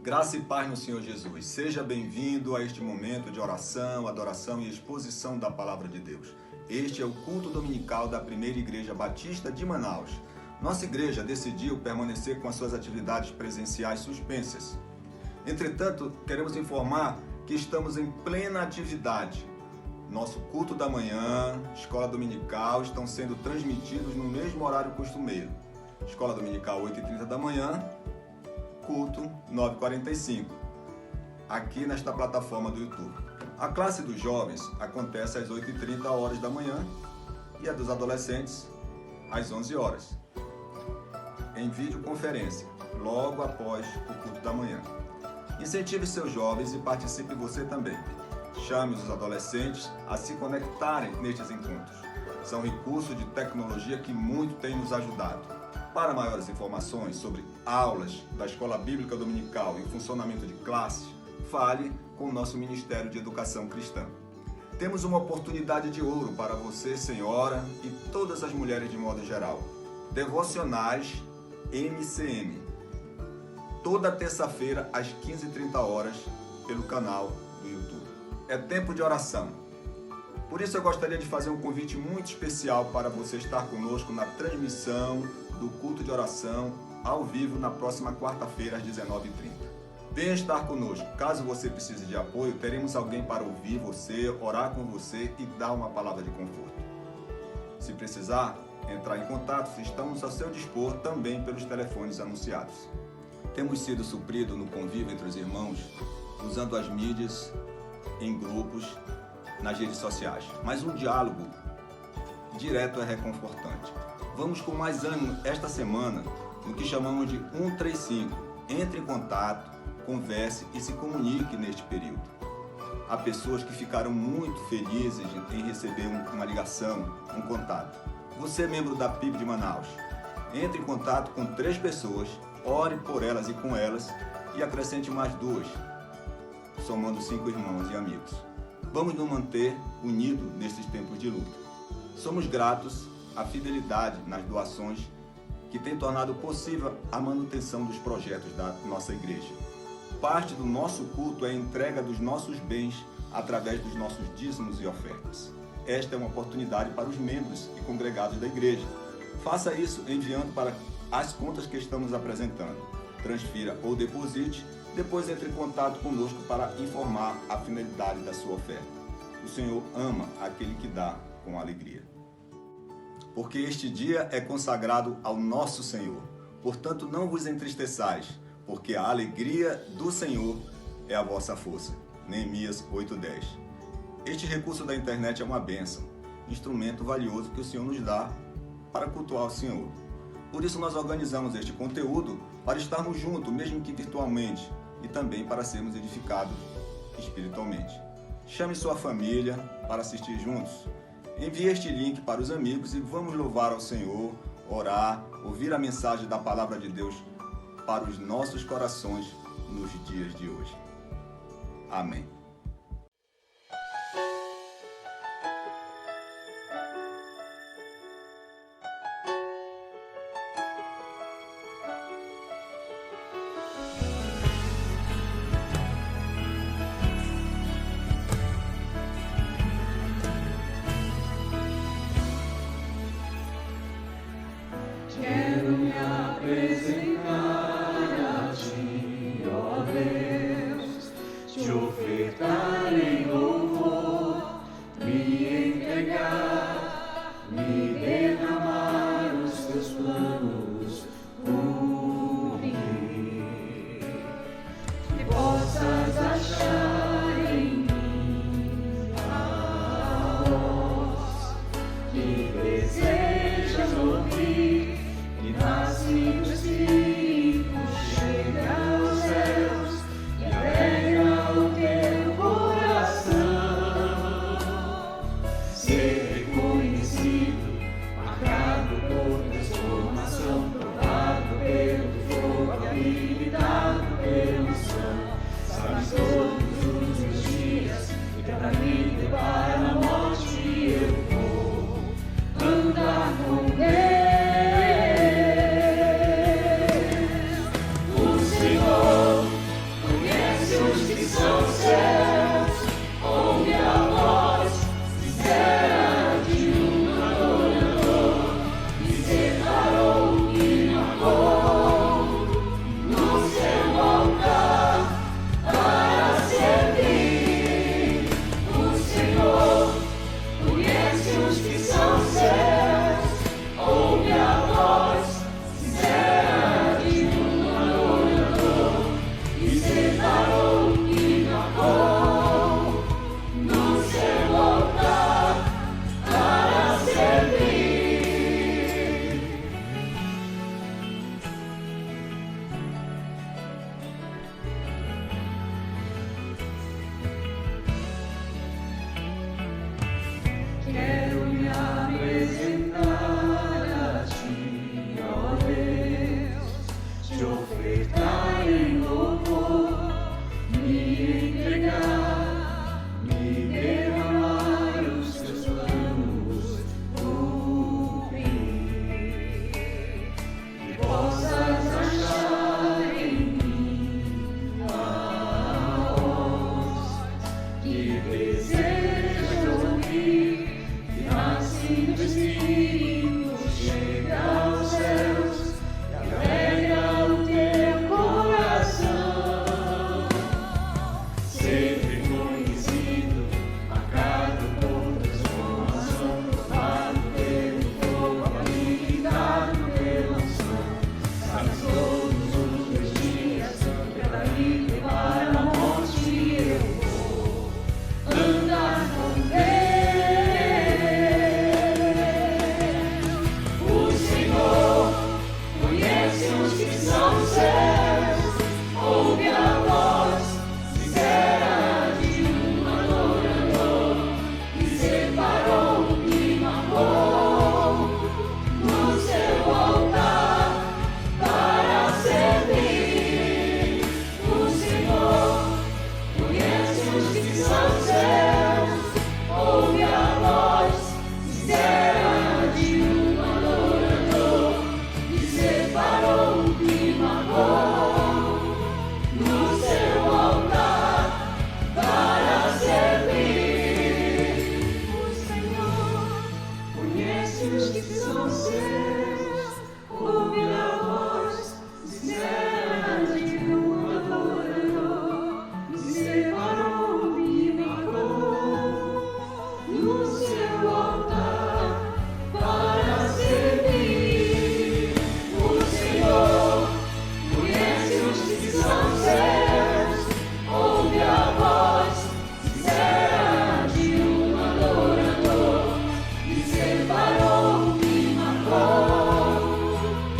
Graça e paz no Senhor Jesus. Seja bem-vindo a este momento de oração, adoração e exposição da Palavra de Deus. Este é o culto dominical da Primeira Igreja Batista de Manaus. Nossa igreja decidiu permanecer com as suas atividades presenciais suspensas. Entretanto, queremos informar que estamos em plena atividade. Nosso culto da manhã, escola dominical estão sendo transmitidos no mesmo horário costumeiro. Escola dominical 8h30 da manhã, culto 9h45, aqui nesta plataforma do YouTube. A classe dos jovens acontece às 8h30 horas da manhã e a dos adolescentes às 11 horas, em videoconferência, logo após o culto da manhã. Incentive seus jovens e participe você também. Chame os adolescentes a se conectarem nestes encontros. São recursos de tecnologia que muito têm nos ajudado. Para maiores informações sobre aulas da Escola Bíblica Dominical e funcionamento de classes, fale com o nosso Ministério de Educação Cristã. Temos uma oportunidade de ouro para você, senhora, e todas as mulheres de modo geral. Devocionais MCM. Toda terça-feira, às 15h30, pelo canal do YouTube. É tempo de oração. Por isso eu gostaria de fazer um convite muito especial para você estar conosco na transmissão do culto de oração ao vivo na próxima quarta-feira às 19h30. Venha estar conosco. Caso você precise de apoio, teremos alguém para ouvir você, orar com você e dar uma palavra de conforto. Se precisar entrar em contato, estamos ao seu dispor também pelos telefones anunciados. Temos sido supridos no convívio entre os irmãos usando as mídias, em grupos, nas redes sociais. Mas um diálogo direto é reconfortante. Vamos com mais ânimo esta semana no que chamamos de 135. Entre em contato, converse e se comunique neste período. Há pessoas que ficaram muito felizes em receber uma ligação, um contato. Você, membro da PIB de Manaus, entre em contato com 3 pessoas, ore por elas e com elas e acrescente mais 2, somando 5 irmãos e amigos. Vamos nos manter unidos nesses tempos de luta. Somos gratos à fidelidade nas doações que tem tornado possível a manutenção dos projetos da nossa igreja. Parte do nosso culto é a entrega dos nossos bens através dos nossos dízimos e ofertas. Esta é uma oportunidade para os membros e congregados da igreja. Faça isso enviando para as contas que estamos apresentando. Transfira ou deposite, depois entre em contato conosco para informar a finalidade da sua oferta. O Senhor ama aquele que dá com alegria. Porque este dia é consagrado ao nosso Senhor. Portanto, não vos entristeçais, porque a alegria do Senhor é a vossa força. Neemias 8:10. Este recurso da internet é uma bênção, instrumento valioso que o Senhor nos dá para cultuar o Senhor. Por isso nós organizamos este conteúdo para estarmos juntos, mesmo que virtualmente, e também para sermos edificados espiritualmente. Chame sua família para assistir juntos. Envie este link para os amigos e vamos louvar ao Senhor, orar, ouvir a mensagem da Palavra de Deus para os nossos corações nos dias de hoje. Amém. Quero me apresentar a Ti, ó Deus, te ofertar que deseja ouvir, que nasce do Espírito, chega aos céus e alegra o teu coração. Ser reconhecido, marcado por transformação, tomado pelo fogo, habilitado pela unção. Sabes todos os meus dias, que dali para a morte eu vou andar com Deus. O Senhor conhece os que são seus, ouve a voz sincera de um adorador que separou o que marcou no seu altar para servir. O Senhor conhece os que são seus, ouve a voz sincera de um adorador que separou o que marcou no seu altar para servir. O Senhor conhece os que são seus, ouve a voz sincera de um adorador que separou o que marcou no seu altar para servir. O Senhor conhece os que são seus, ouve a voz sincera de um adorador que separou o que marcou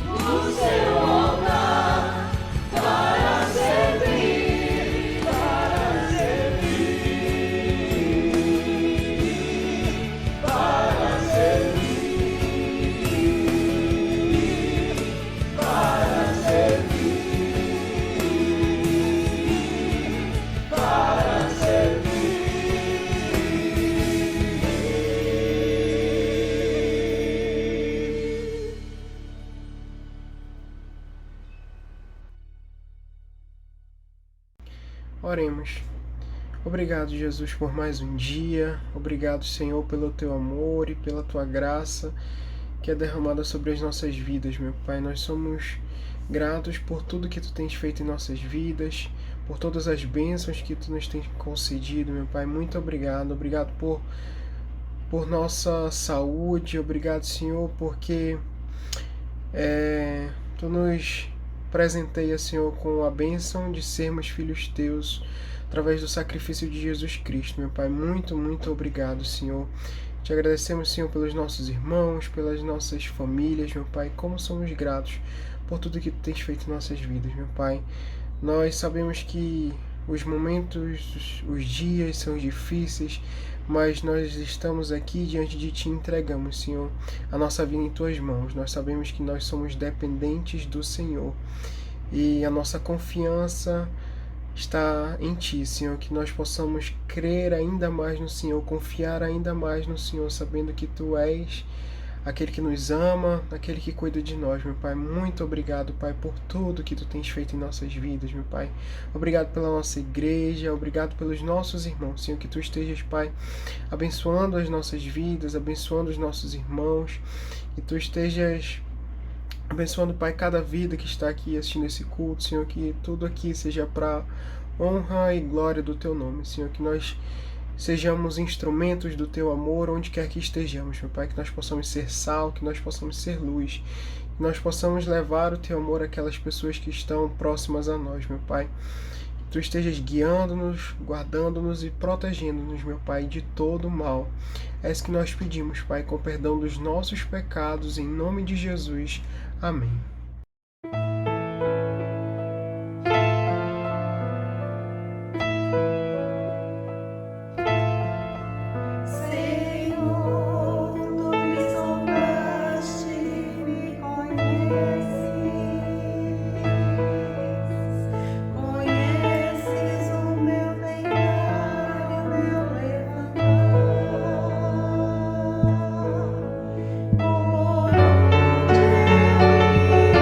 no seu altar para servir, para servir, para servir, para servir, para servir. Oremos. Obrigado, Jesus, por mais um dia. Obrigado, Senhor, pelo teu amor e pela tua graça que é derramada sobre as nossas vidas, meu Pai. Nós somos gratos por tudo que tu tens feito em nossas vidas, por todas as bênçãos que tu nos tens concedido, meu Pai. Muito obrigado. Obrigado por nossa saúde. Obrigado, Senhor, porque tu nos presenteia, Senhor, com a bênção de sermos filhos teus através do sacrifício de Jesus Cristo, meu Pai. Muito, muito obrigado, Senhor. Te agradecemos, Senhor, pelos nossos irmãos, pelas nossas famílias, meu Pai. Como somos gratos por tudo que tu tens feito em nossas vidas, meu Pai. Nós sabemos que os momentos, os dias são difíceis, mas nós estamos aqui diante de Ti e entregamos, Senhor, a nossa vida em Tuas mãos. Nós sabemos que nós somos dependentes do Senhor e a nossa confiança está em Ti, Senhor, que nós possamos crer ainda mais no Senhor, confiar ainda mais no Senhor, sabendo que Tu és aquele que nos ama, aquele que cuida de nós, meu Pai. Muito obrigado, Pai, por tudo que Tu tens feito em nossas vidas, meu Pai. Obrigado pela nossa igreja, obrigado pelos nossos irmãos, Senhor, que Tu estejas, Pai, abençoando as nossas vidas, abençoando os nossos irmãos, que Tu estejas abençoando, Pai, cada vida que está aqui assistindo esse culto, Senhor, que tudo aqui seja para honra e glória do Teu nome, Senhor, que nós sejamos instrumentos do Teu amor onde quer que estejamos, meu Pai, que nós possamos ser sal, que nós possamos ser luz, que nós possamos levar o Teu amor àquelas pessoas que estão próximas a nós, meu Pai. Que Tu estejas guiando-nos, guardando-nos e protegendo-nos, meu Pai, de todo o mal. É isso que nós pedimos, Pai, com perdão dos nossos pecados, em nome de Jesus. Amém. Senhor, Tu me sondaste, me conheces o meu deitar e o meu levantar. Por onde eu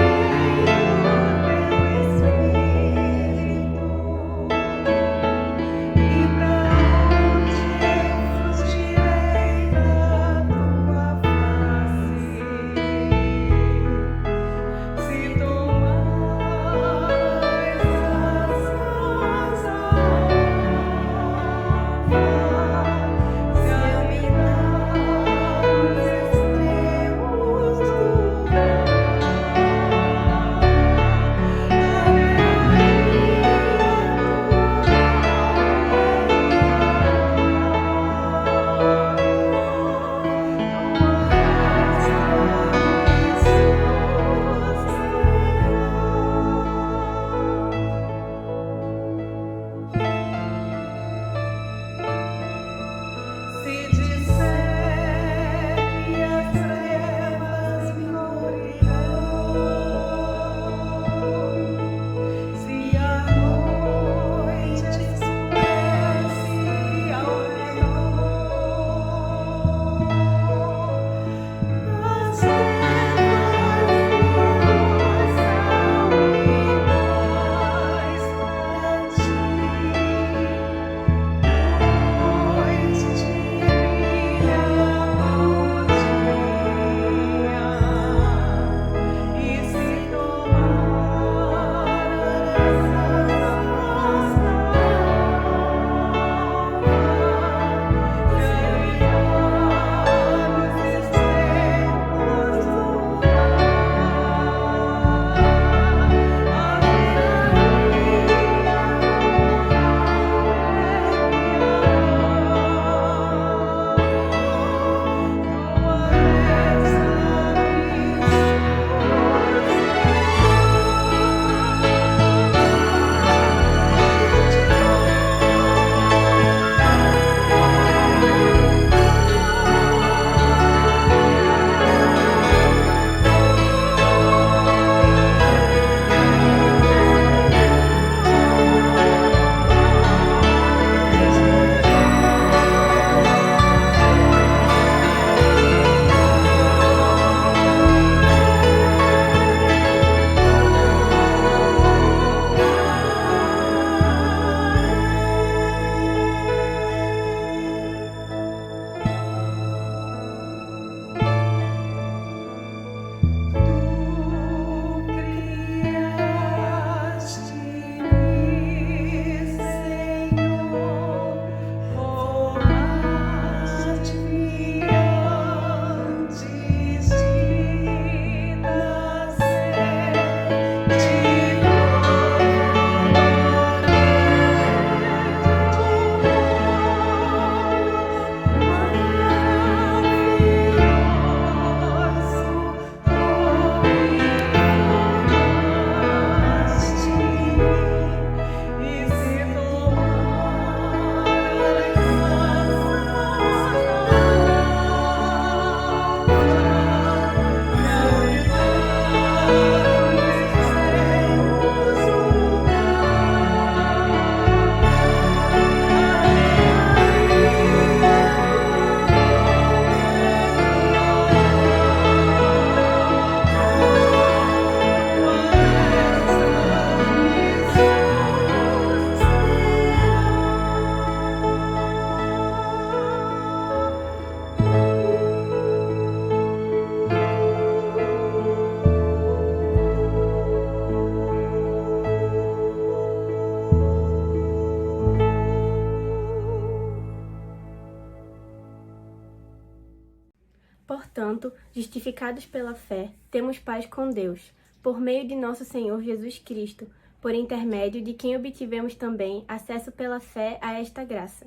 Portanto, justificados pela fé, temos paz com Deus, por meio de nosso Senhor Jesus Cristo, por intermédio de quem obtivemos também acesso pela fé a esta graça,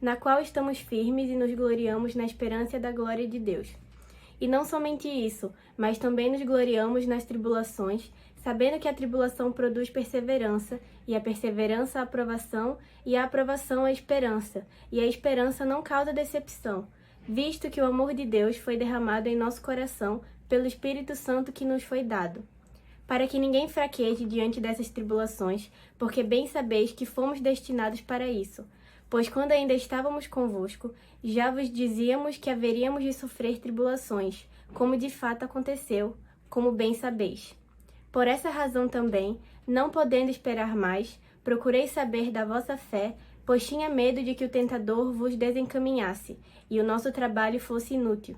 na qual estamos firmes e nos gloriamos na esperança da glória de Deus. E não somente isso, mas também nos gloriamos nas tribulações, sabendo que a tribulação produz perseverança, e a perseverança a aprovação, e a aprovação a esperança, e a esperança não causa decepção, visto que o amor de Deus foi derramado em nosso coração pelo Espírito Santo que nos foi dado. Para que ninguém fraqueje diante dessas tribulações, porque bem sabeis que fomos destinados para isso. Pois quando ainda estávamos convosco, já vos dizíamos que haveríamos de sofrer tribulações, como de fato aconteceu, como bem sabeis. Por essa razão também, não podendo esperar mais, procurei saber da vossa fé, pois tinha medo de que o tentador vos desencaminhasse, e o nosso trabalho fosse inútil.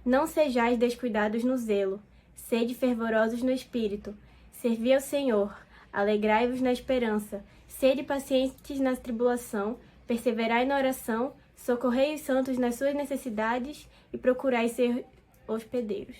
Não sejais descuidados no zelo, sede fervorosos no espírito, servi ao Senhor, alegrai-vos na esperança, sede pacientes na tribulação, perseverai na oração, socorrei os santos nas suas necessidades e procurai ser hospedeiros.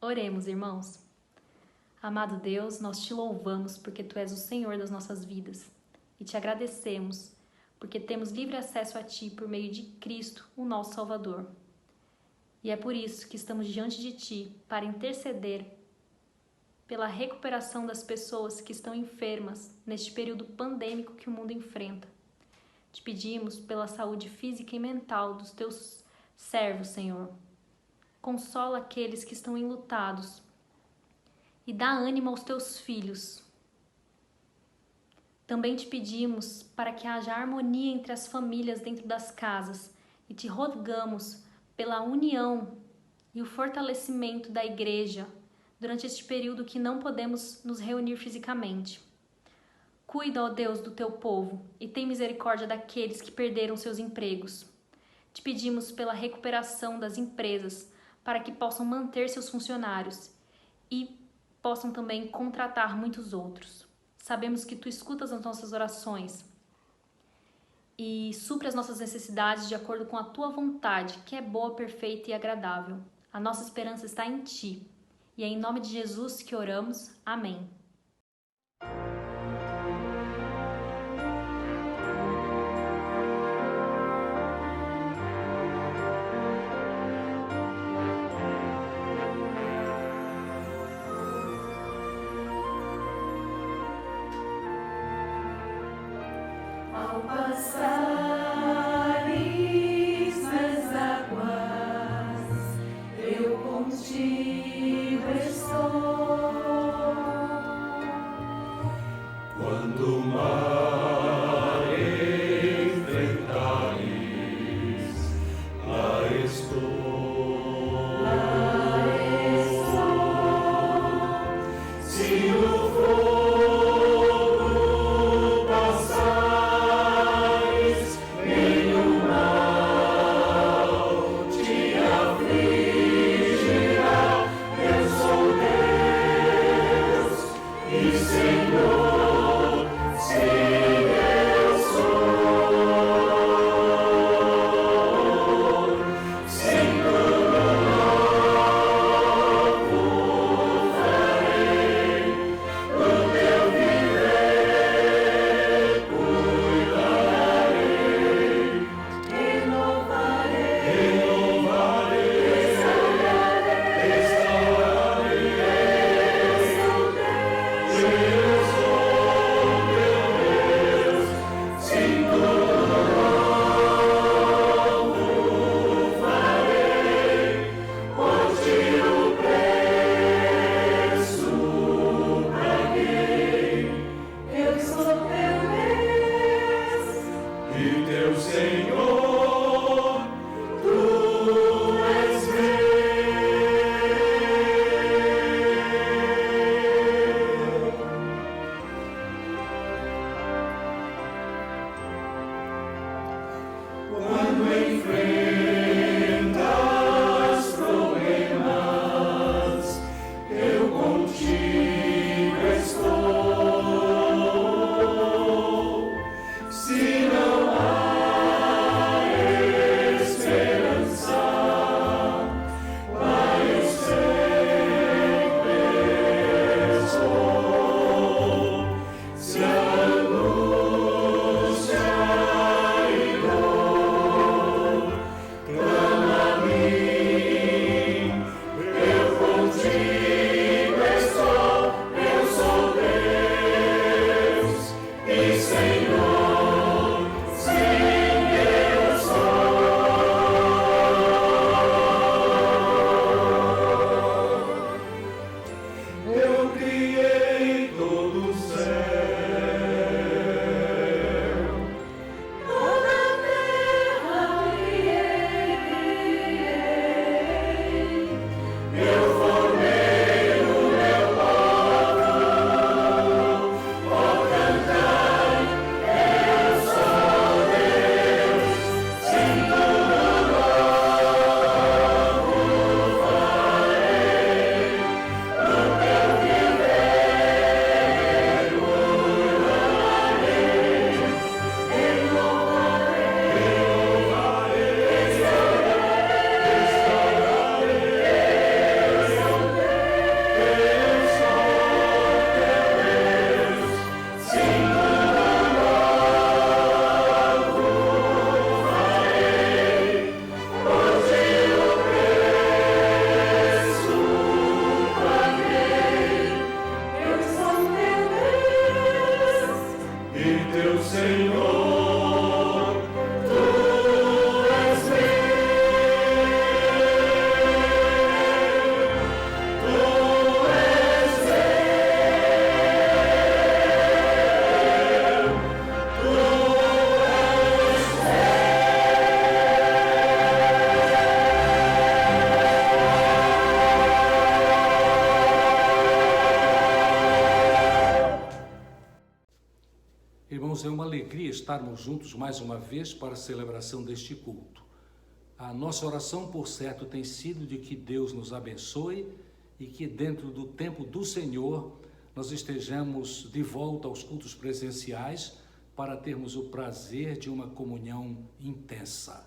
Oremos, irmãos. Amado Deus, nós te louvamos porque Tu és o Senhor das nossas vidas e te agradecemos porque temos livre acesso a Ti por meio de Cristo, o nosso Salvador. E é por isso que estamos diante de Ti para interceder pela recuperação das pessoas que estão enfermas neste período pandêmico que o mundo enfrenta. Te pedimos pela saúde física e mental dos Teus servos, Senhor. Consola aqueles que estão enlutados e dá ânimo aos Teus filhos. Também te pedimos para que haja harmonia entre as famílias dentro das casas e te rogamos pela união e o fortalecimento da igreja durante este período que não podemos nos reunir fisicamente. Cuida, ó Deus, do Teu povo e tem misericórdia daqueles que perderam seus empregos. Te pedimos pela recuperação das empresas para que possam manter seus funcionários e possam também contratar muitos outros. Sabemos que Tu escutas as nossas orações e supre as nossas necessidades de acordo com a Tua vontade, que é boa, perfeita e agradável. A nossa esperança está em Ti. E é em nome de Jesus que oramos. Amém. Ao passares nas águas, eu contigo estou. Quando o mar enfrentares, lá estou. Se o fogo passares, nenhum mal te afligirá. Eu sou Deus e Senhor, sim, eu sou. Sinto novo farei, do teu viver cuidarei, Renovarei, restaurarei. Eu sou teu Deus, sinto novo farei, por ti o preço paguei. eu sou teu Deus. E teu Senhor, tu és meu. Quando enfrentas problemas, eu contigo estou. Se não há esperança, lá eu sempre estou. Se a angústia e dor clama a mim, eu contigo estou. Eu sou Deus e Senhor, sim, eu sou. Eu criei todo o céu, Toda a terra criei. eu formei o meu povo, ó cantai, eu sou Deus, sinto novo farei, no teu viver cuidarei, Eu sou teu Deus. e teu Senhor, tu és meu, tu és meu, tu Irmãos, é uma alegria estarmos juntos mais uma vez para a celebração deste culto. A nossa oração, por certo, tem sido de que Deus nos abençoe e que dentro do tempo do Senhor nós estejamos de volta aos cultos presenciais para termos o prazer de uma comunhão intensa.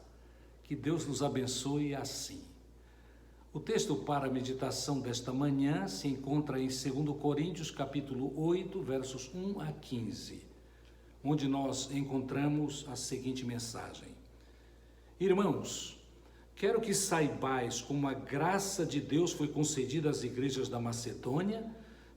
Que Deus nos abençoe assim. O texto para a meditação desta manhã se encontra em 2 Coríntios, capítulo 8, versos 1 a 15, onde nós encontramos a seguinte mensagem: Irmãos, quero que saibais como a graça de Deus foi concedida às igrejas da Macedônia,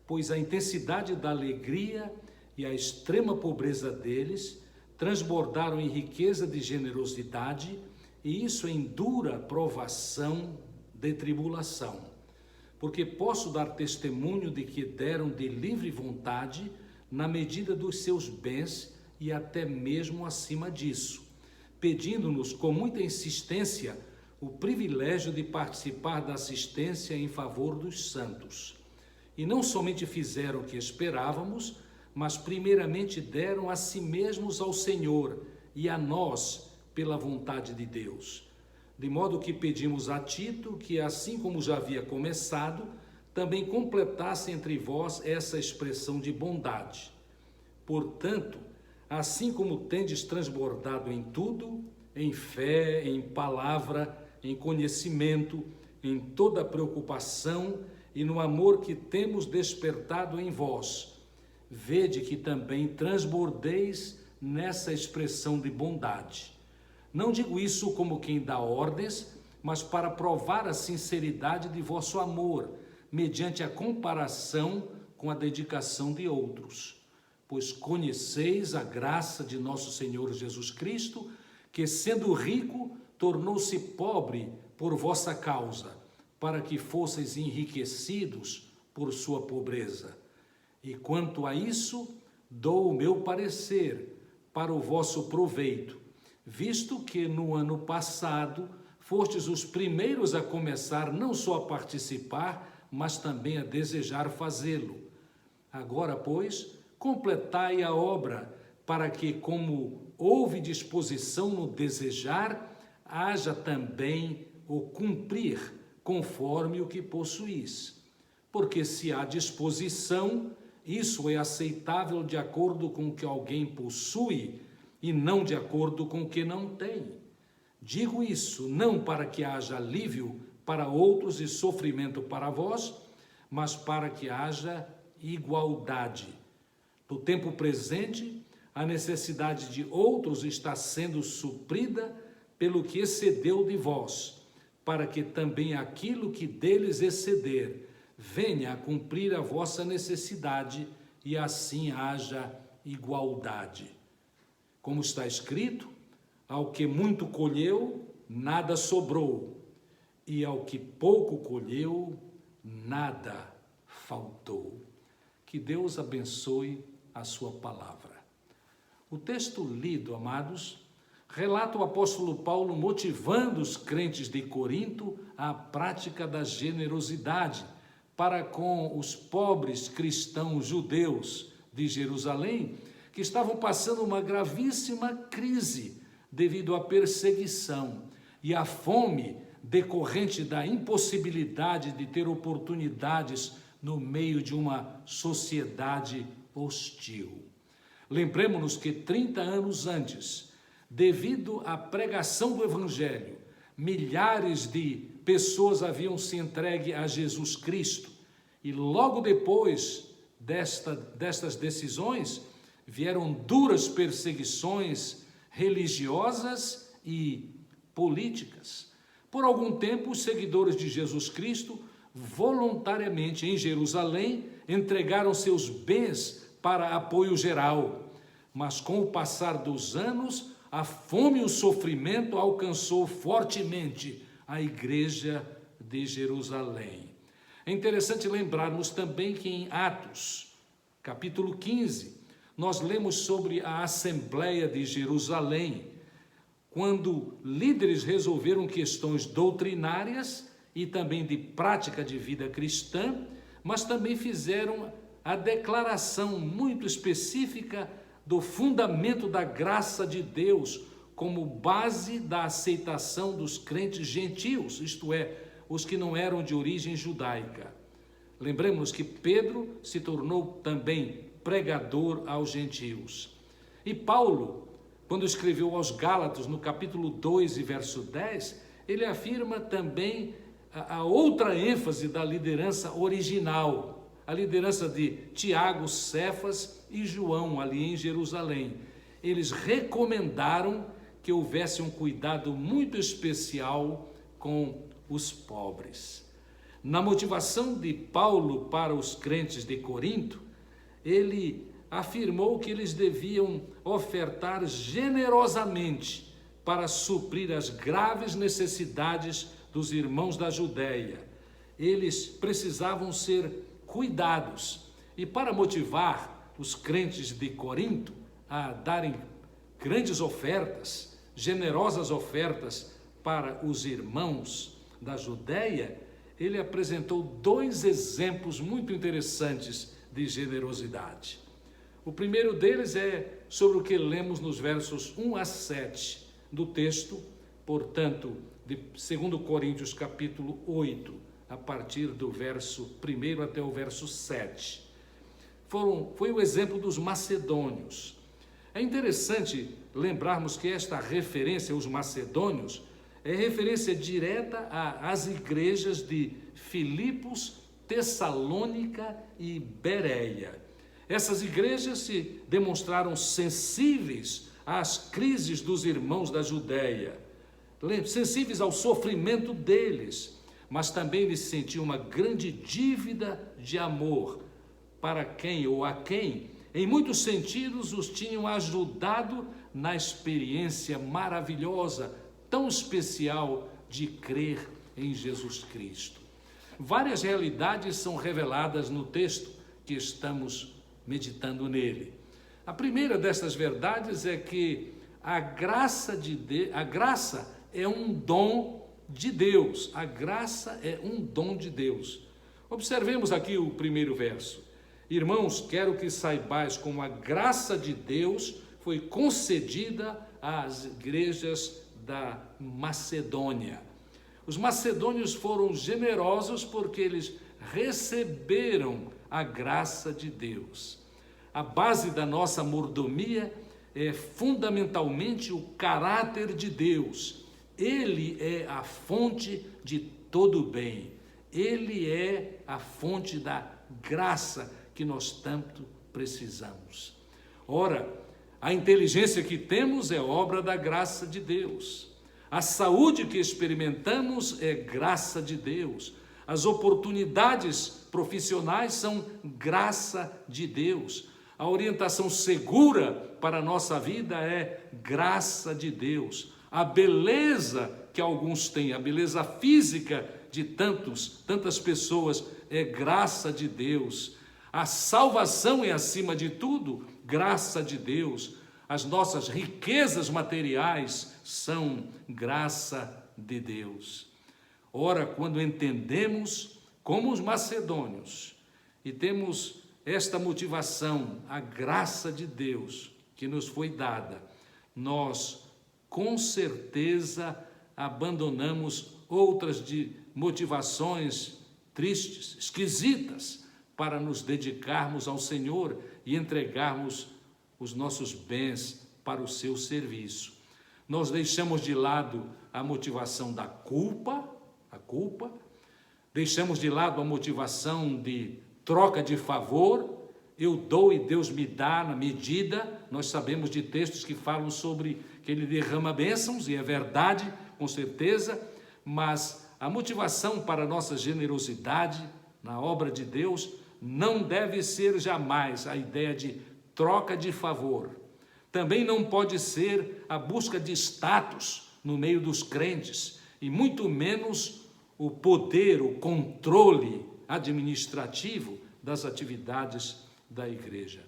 pois a intensidade da alegria e a extrema pobreza deles transbordaram em riqueza de generosidade, e isso em dura provação de tribulação. Porque posso dar testemunho de que deram de livre vontade, na medida dos seus bens e até mesmo acima disso, pedindo-nos com muita insistência o privilégio de participar da assistência em favor dos santos. E não somente fizeram o que esperávamos, mas primeiramente deram a si mesmos ao Senhor e a nós pela vontade de Deus. De modo que pedimos a Tito que, assim como já havia começado, também completasse entre vós essa expressão de bondade. Portanto, assim como tendes transbordado em tudo, em fé, em palavra, em conhecimento, em toda preocupação e no amor que temos despertado em vós, vede que também transbordeis nessa expressão de bondade. Não digo isso como quem dá ordens, mas para provar a sinceridade de vosso amor, mediante a comparação com a dedicação de outros. Pois conheceis a graça de nosso Senhor Jesus Cristo, que sendo rico, tornou-se pobre por vossa causa, para que fosseis enriquecidos por sua pobreza. E quanto a isso, dou o meu parecer para o vosso proveito, visto que no ano passado fostes os primeiros a começar não só a participar, mas também a desejar fazê-lo. Agora, pois, completai a obra, para que, como houve disposição no desejar, haja também o cumprir, conforme o que possuís. Porque se há disposição, isso é aceitável de acordo com o que alguém possui e não de acordo com o que não tem. Digo isso não para que haja alívio para outros e sofrimento para vós, mas para que haja igualdade. No tempo presente, a necessidade de outros está sendo suprida pelo que excedeu de vós, para que também aquilo que deles exceder venha a cumprir a vossa necessidade e assim haja igualdade. Como está escrito, ao que muito colheu, nada sobrou, e ao que pouco colheu, nada faltou. Que Deus abençoe a sua palavra. O texto lido, amados, relata o apóstolo Paulo motivando os crentes de Corinto à prática da generosidade para com os pobres cristãos judeus de Jerusalém, que estavam passando uma gravíssima crise devido à perseguição e à fome decorrente da impossibilidade de ter oportunidades no meio de uma sociedade hostil. Lembremos-nos que 30 anos antes, devido à pregação do Evangelho, milhares de pessoas haviam se entregue a Jesus Cristo. E logo depois destas decisões, vieram duras perseguições religiosas e políticas. Por algum tempo, os seguidores de Jesus Cristo, voluntariamente em Jerusalém, entregaram seus bens para apoio geral. Mas com o passar dos anos, a fome e o sofrimento alcançou fortemente a igreja de Jerusalém. É interessante lembrarmos também que em Atos, capítulo 15, nós lemos sobre a Assembleia de Jerusalém, quando líderes resolveram questões doutrinárias e também de prática de vida cristã, mas também fizeram a declaração muito específica do fundamento da graça de Deus como base da aceitação dos crentes gentios, isto é, os que não eram de origem judaica. Lembremos que Pedro se tornou também pregador aos gentios. E Paulo, quando escreveu aos Gálatas, no capítulo 2 e verso 10, ele afirma também a outra ênfase da liderança original, a liderança de Tiago, Cefas e João, ali em Jerusalém. Eles recomendaram que houvesse um cuidado muito especial com os pobres. Na motivação de Paulo para os crentes de Corinto, ele afirmou que eles deviam ofertar generosamente para suprir as graves necessidades dos irmãos da Judéia. Eles precisavam ser cuidados. E para motivar os crentes de Corinto a darem grandes ofertas, generosas ofertas para os irmãos da Judéia, ele apresentou 2 exemplos muito interessantes de generosidade. O primeiro deles é sobre o que lemos nos versos 1 a 7 do texto, portanto, de 2 Coríntios capítulo 8, a partir do verso 1 até o verso 7. Foi o exemplo dos macedônios. É interessante lembrarmos que esta referência aos macedônios é referência direta às igrejas de Filipos, Tessalônica e Bereia. Essas igrejas se demonstraram sensíveis às crises dos irmãos da Judéia, sensíveis ao sofrimento deles, mas também eles sentiam uma grande dívida de amor para quem ou a quem, em muitos sentidos, os tinham ajudado na experiência maravilhosa, tão especial de crer em Jesus Cristo. Várias realidades são reveladas no texto que estamos meditando nele. A primeira dessas verdades é que a graça é um dom de Deus. A graça é um dom de Deus. Observemos aqui o primeiro verso. Irmãos, quero que saibais como a graça de Deus foi concedida às igrejas da Macedônia. Os macedônios foram generosos porque eles receberam a graça de Deus. A base da nossa mordomia é fundamentalmente o caráter de Deus. Ele é a fonte de todo bem. Ele é a fonte da graça que nós tanto precisamos. Ora, a inteligência que temos é obra da graça de Deus. A saúde que experimentamos é graça de Deus. As oportunidades profissionais são graça de Deus. A orientação segura para a nossa vida é graça de Deus. A beleza que alguns têm, a beleza física de tantas pessoas é graça de Deus. A salvação é, acima de tudo, graça de Deus. As nossas riquezas materiais são graça de Deus. Ora, quando entendemos como os macedônios e temos esta motivação, a graça de Deus que nos foi dada, nós com certeza abandonamos outras motivações tristes, esquisitas, para nos dedicarmos ao Senhor e entregarmos os nossos bens para o seu serviço. Nós deixamos de lado a motivação da culpa, deixamos de lado a motivação de troca de favor, eu dou e Deus me dá na medida. Nós sabemos de textos que falam sobre que Ele derrama bênçãos, e é verdade, com certeza, mas a motivação para a nossa generosidade na obra de Deus não deve ser jamais a ideia de troca de favor. Também não pode ser a busca de status no meio dos crentes, e muito menos o poder, o controle administrativo das atividades da igreja.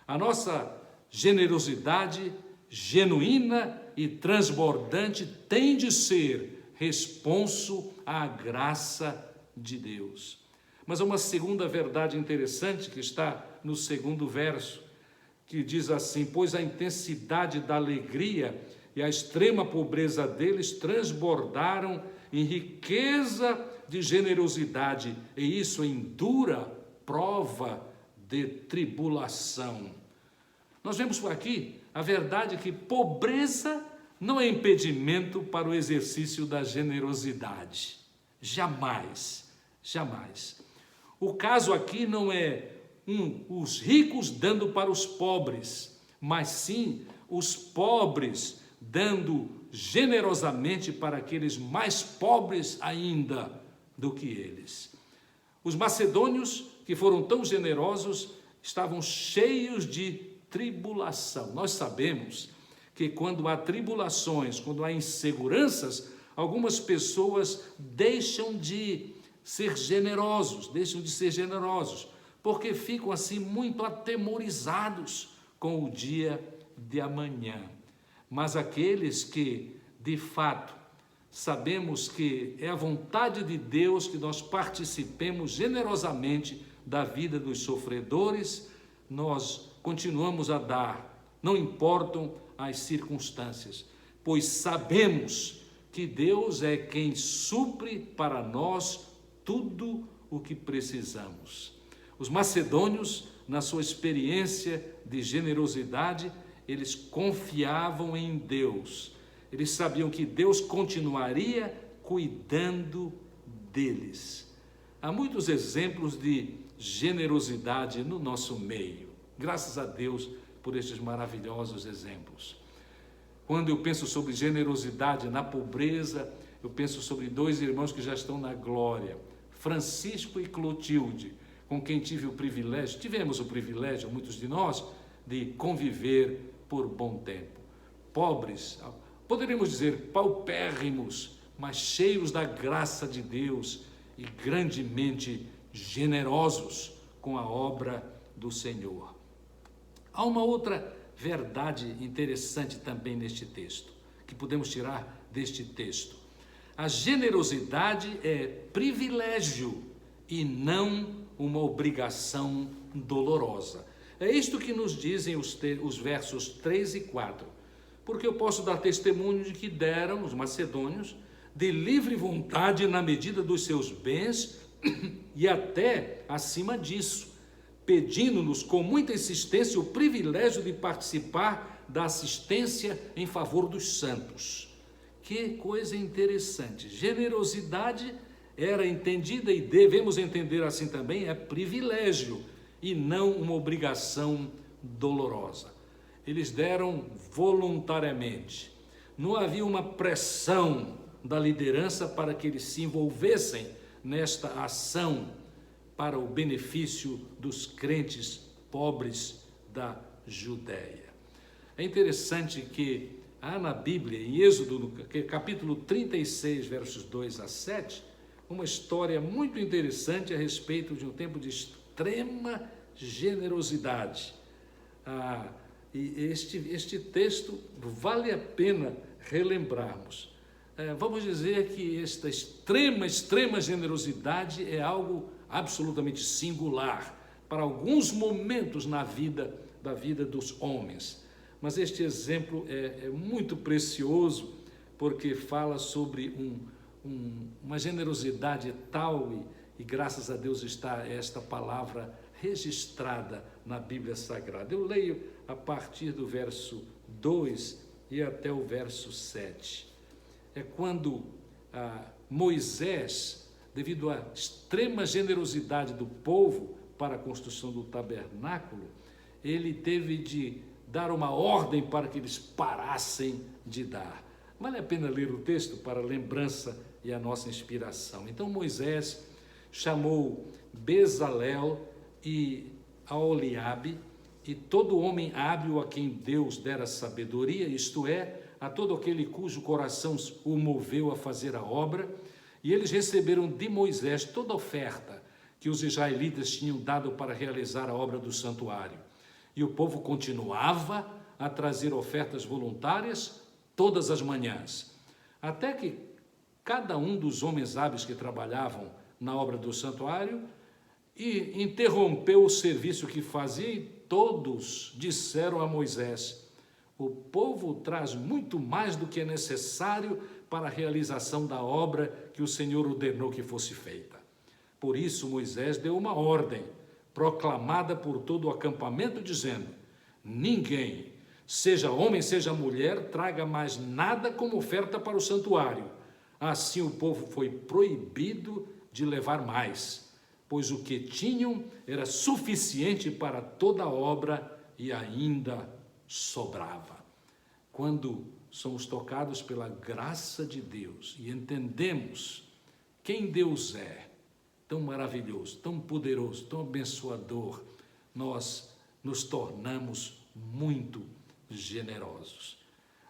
A nossa generosidade genuína e transbordante tem de ser responso à graça de Deus. Mas há uma segunda verdade interessante que está no segundo verso, que diz assim: pois a intensidade da alegria e a extrema pobreza deles transbordaram em riqueza de generosidade, e isso em dura prova de tribulação. Nós vemos por aqui a verdade que pobreza não é impedimento para o exercício da generosidade. Jamais, jamais. O caso aqui não é os ricos dando para os pobres, mas sim os pobres dando generosamente para aqueles mais pobres ainda do que eles. Os macedônios, que foram tão generosos, estavam cheios de tribulação. Nós sabemos que quando há tribulações, quando há inseguranças, algumas pessoas deixam de ser generosos, porque ficam assim muito atemorizados com o dia de amanhã. Mas aqueles que, de fato, sabemos que é a vontade de Deus que nós participemos generosamente da vida dos sofredores, nós continuamos a dar, não importam as circunstâncias, pois sabemos que Deus é quem supre para nós tudo o que precisamos. Os macedônios, na sua experiência de generosidade, eles confiavam em Deus. Eles sabiam que Deus continuaria cuidando deles. Há muitos exemplos de generosidade no nosso meio. Graças a Deus por estes maravilhosos exemplos. Quando eu penso sobre generosidade na pobreza, eu penso sobre dois irmãos que já estão na glória, Francisco e Clotilde, com quem tivemos o privilégio, muitos de nós, de conviver por bom tempo. Pobres, poderíamos dizer paupérrimos, mas cheios da graça de Deus e grandemente generosos com a obra do Senhor. Há uma outra verdade interessante também neste texto, que podemos tirar deste texto. A generosidade é privilégio e não uma obrigação dolorosa. É isto que nos dizem os versos 3 e 4. Porque eu posso dar testemunho de que deram, os macedônios, de livre vontade na medida dos seus bens e até acima disso, pedindo-nos com muita insistência o privilégio de participar da assistência em favor dos santos. Que coisa interessante. Generosidade era entendida, e devemos entender assim também, é privilégio e não uma obrigação dolorosa. Eles deram voluntariamente. Não havia uma pressão da liderança para que eles se envolvessem nesta ação para o benefício dos crentes pobres da Judéia. É interessante que há na Bíblia, em Êxodo, no capítulo 36, versos 2 a 7, uma história muito interessante a respeito de um tempo de extrema generosidade. E este texto vale a pena relembrarmos. Vamos dizer que esta extrema generosidade é algo absolutamente singular para alguns momentos da vida dos homens. Mas este exemplo é muito precioso porque fala sobre uma generosidade tal e graças a Deus está esta palavra registrada na Bíblia Sagrada. Eu leio a partir do verso 2 e até o verso 7. É quando Moisés, devido à extrema generosidade do povo para a construção do tabernáculo, ele teve de dar uma ordem para que eles parassem de dar. Vale a pena ler o texto para a lembrança e a nossa inspiração. Então Moisés chamou Bezalel e Aholiabe e todo homem hábil a quem Deus dera sabedoria, isto é, a todo aquele cujo coração o moveu a fazer a obra, e eles receberam de Moisés toda a oferta que os israelitas tinham dado para realizar a obra do santuário. E o povo continuava a trazer ofertas voluntárias todas as manhãs, até que cada um dos homens hábeis que trabalhavam na obra do santuário e interrompeu o serviço que fazia, e todos disseram a Moisés: o povo traz muito mais do que é necessário para a realização da obra que o Senhor ordenou que fosse feita. Por isso Moisés deu uma ordem, proclamada por todo o acampamento, dizendo: ninguém, seja homem, seja mulher, traga mais nada como oferta para o santuário. Assim o povo foi proibido de levar mais, pois o que tinham era suficiente para toda a obra e ainda sobrava. Quando somos tocados pela graça de Deus e entendemos quem Deus é, tão maravilhoso, tão poderoso, tão abençoador, nós nos tornamos muito generosos.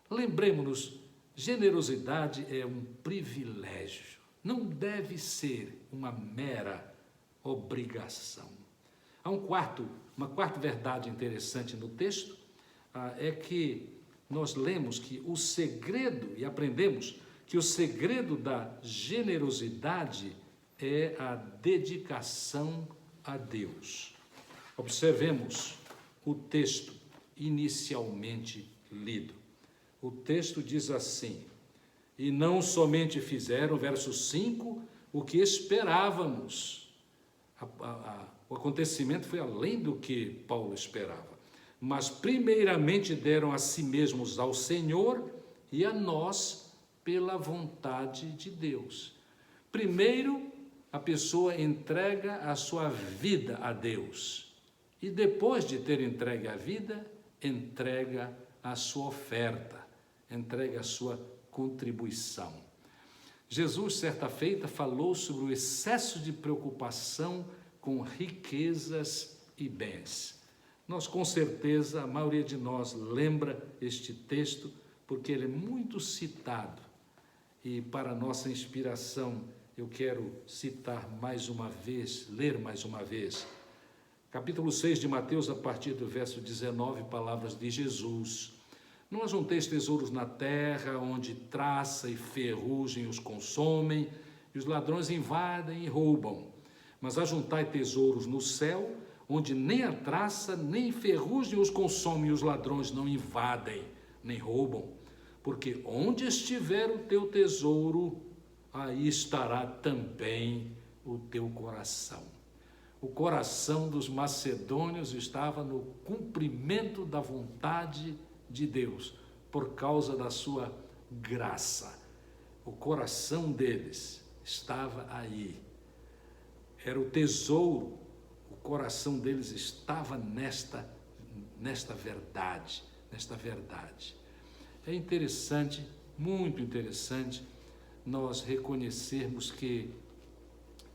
Lembremos-nos, generosidade é um privilégio, não deve ser uma mera obrigação. Há uma quarta verdade interessante no texto, é que nós lemos que o segredo, e aprendemos que o segredo da generosidade é a dedicação a Deus. Observemos o texto inicialmente lido. O texto diz assim: e não somente fizeram, verso 5, o que esperávamos. O acontecimento foi além do que Paulo esperava. Mas primeiramente deram a si mesmos ao Senhor e a nós pela vontade de Deus. Primeiro, a pessoa entrega a sua vida a Deus. E depois de ter entregue a vida, entrega a sua oferta, entrega a sua contribuição. Jesus, certa feita, falou sobre o excesso de preocupação com riquezas e bens. Nós, com certeza, a maioria de nós lembra este texto, porque ele é muito citado. E para nossa inspiração, eu quero citar mais uma vez, ler mais uma vez. Capítulo 6 de Mateus, a partir do verso 19, palavras de Jesus. Não ajunteis tesouros na terra, onde traça e ferrugem os consomem, e os ladrões invadem e roubam. Mas ajuntai tesouros no céu, onde nem a traça, nem ferrugem os consomem, e os ladrões não invadem, nem roubam. Porque onde estiver o teu tesouro, aí estará também o teu coração. O coração dos macedônios estava no cumprimento da vontade de Deus, por causa da sua graça. O coração deles estava aí. Era o tesouro, o coração deles estava nesta verdade, É interessante, muito interessante, nós reconhecermos que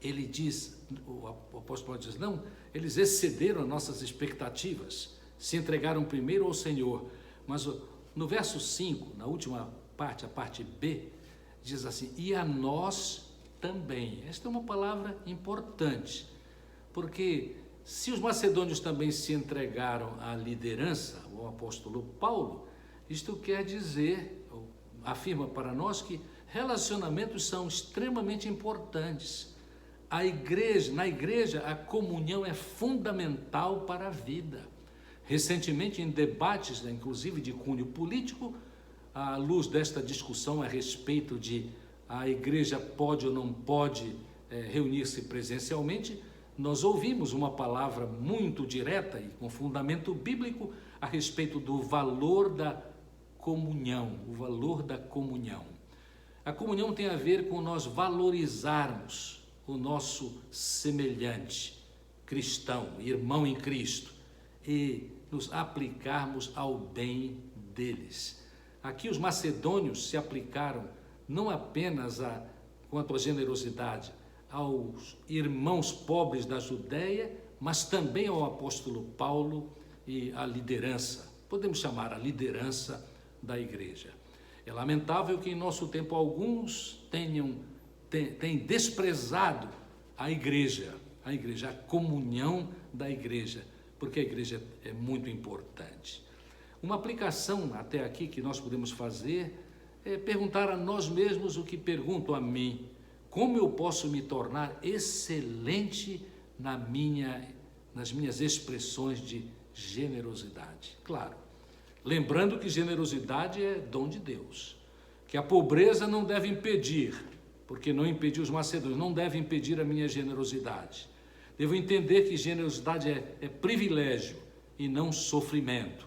ele diz, o apóstolo diz, não, eles excederam as nossas expectativas, se entregaram primeiro ao Senhor. Mas no verso 5, na última parte, a parte B, diz assim, e a nós também. Esta é uma palavra importante, porque se os macedônios também se entregaram à liderança, o apóstolo Paulo, isto quer dizer, afirma para nós que relacionamentos são extremamente importantes. Na igreja, a comunhão é fundamental para a vida. Recentemente, em debates, inclusive de cunho político, à luz desta discussão a respeito de a igreja pode ou não pode reunir-se presencialmente, nós ouvimos uma palavra muito direta e com fundamento bíblico a respeito do valor da comunhão, o valor da comunhão. A comunhão tem a ver com nós valorizarmos o nosso semelhante cristão, irmão em Cristo, e nos aplicarmos ao bem deles. Aqui os macedônios se aplicaram não apenas quanto à generosidade aos irmãos pobres da Judéia, mas também ao apóstolo Paulo e à liderança, podemos chamar a liderança da igreja. É lamentável que em nosso tempo alguns tenham desprezado a igreja, a comunhão da igreja, porque a igreja é muito importante. Uma aplicação até aqui que nós podemos fazer é perguntar a nós mesmos o que pergunto a mim: como eu posso me tornar excelente nas minhas expressões de generosidade? Claro, lembrando que generosidade é dom de Deus, que a pobreza não deve impedir, porque não impediu os macedônios, não deve impedir a minha generosidade. Devo entender que generosidade é privilégio e não sofrimento.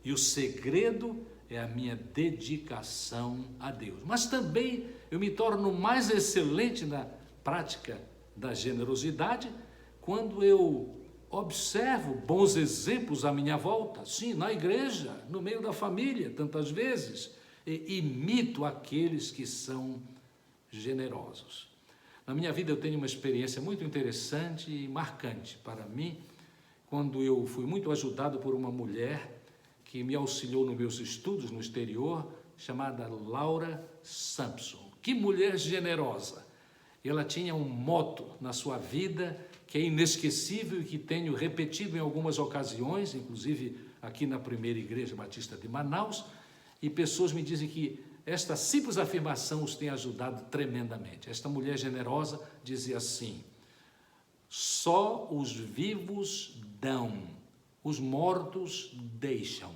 E o segredo é a minha dedicação a Deus. Mas também eu me torno mais excelente na prática da generosidade quando eu observo bons exemplos à minha volta, sim, na igreja, no meio da família, tantas vezes, e imito aqueles que são generosos. Na minha vida eu tenho uma experiência muito interessante e marcante para mim, quando eu fui muito ajudado por uma mulher que me auxiliou nos meus estudos no exterior, chamada Laura Sampson. Que mulher generosa! Ela tinha um moto na sua vida que é inesquecível e que tenho repetido em algumas ocasiões, inclusive aqui na Primeira Igreja Batista de Manaus, e pessoas me dizem que esta simples afirmação os tem ajudado tremendamente. Esta mulher generosa dizia assim: só os vivos dão, os mortos deixam.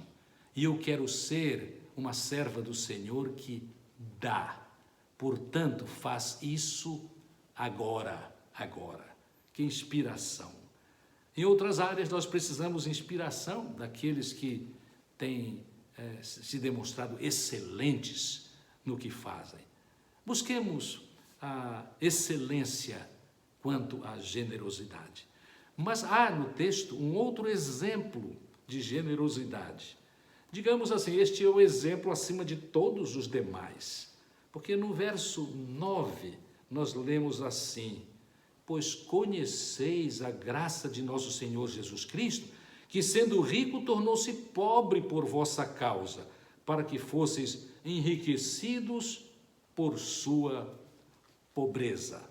E eu quero ser uma serva do Senhor que dá. Portanto, faz isso agora. Que inspiração. Em outras áreas, nós precisamos de inspiração daqueles que têm se demonstrado excelentes no que fazem. Busquemos a excelência quanto à generosidade. Mas há no texto um outro exemplo de generosidade. Digamos assim, este é o exemplo acima de todos os demais. Porque no verso 9 nós lemos assim: pois conheceis a graça de nosso Senhor Jesus Cristo, que sendo rico tornou-se pobre por vossa causa, para que fosseis enriquecidos por sua pobreza.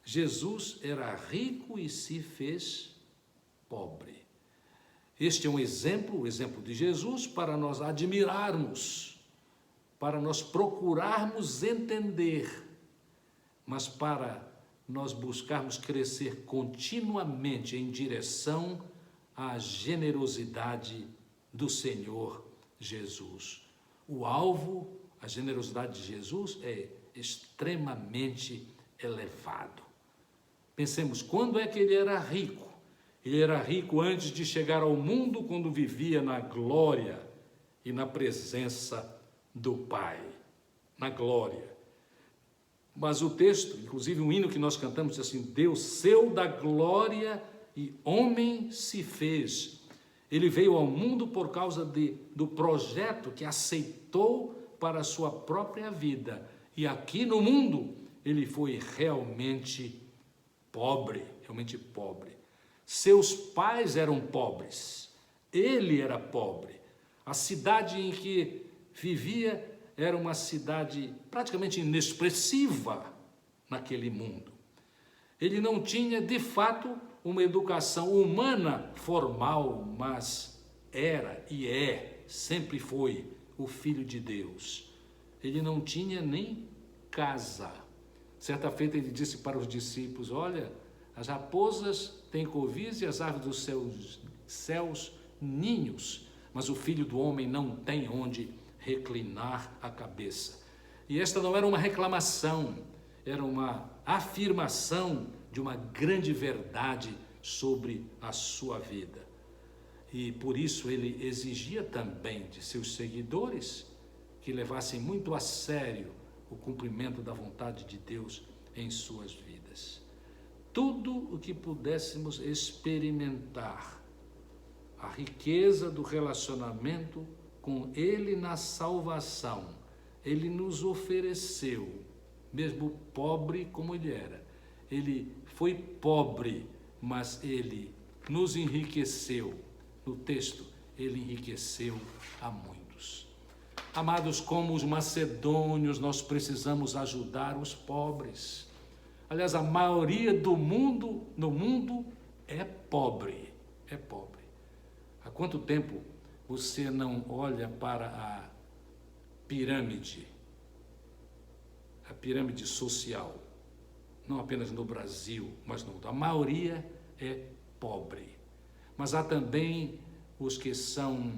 Jesus era rico e se fez pobre. Este é um exemplo, o exemplo de Jesus, para nós admirarmos, para nós procurarmos entender, mas para nós buscarmos crescer continuamente em direção à generosidade do Senhor Jesus. O alvo, a generosidade de Jesus, é extremamente elevado. Pensemos, quando é que ele era rico? Ele era rico antes de chegar ao mundo, quando vivia na glória e na presença do Pai. Na glória. Mas o texto, inclusive um hino que nós cantamos, diz assim: Deus seu da glória e homem se fez. Ele veio ao mundo por causa do projeto que aceitou para a sua própria vida. E aqui no mundo, ele foi realmente pobre. Seus pais eram pobres. Ele era pobre. A cidade em que vivia era uma cidade praticamente inexpressiva naquele mundo. Ele não tinha, de fato, uma educação humana formal, mas era e sempre foi o Filho de Deus. Ele não tinha nem casa. Certa feita ele disse para os discípulos: olha, as raposas têm covis e as aves dos céus ninhos, mas o Filho do Homem não tem onde reclinar a cabeça. E esta não era uma reclamação, era uma afirmação de uma grande verdade sobre a sua vida. E por isso ele exigia também de seus seguidores que levassem muito a sério o cumprimento da vontade de Deus em suas vidas. Tudo o que pudéssemos experimentar, a riqueza do relacionamento com Ele na salvação, Ele nos ofereceu, mesmo pobre como Ele era. Ele foi pobre, mas Ele nos enriqueceu. No texto, Ele enriqueceu a muitos. Amados, como os macedônios, nós precisamos ajudar os pobres. Aliás, a maioria no mundo é pobre. Há quanto tempo você não olha para a pirâmide social, não apenas no Brasil, mas no mundo? A maioria é pobre. Mas há também os que são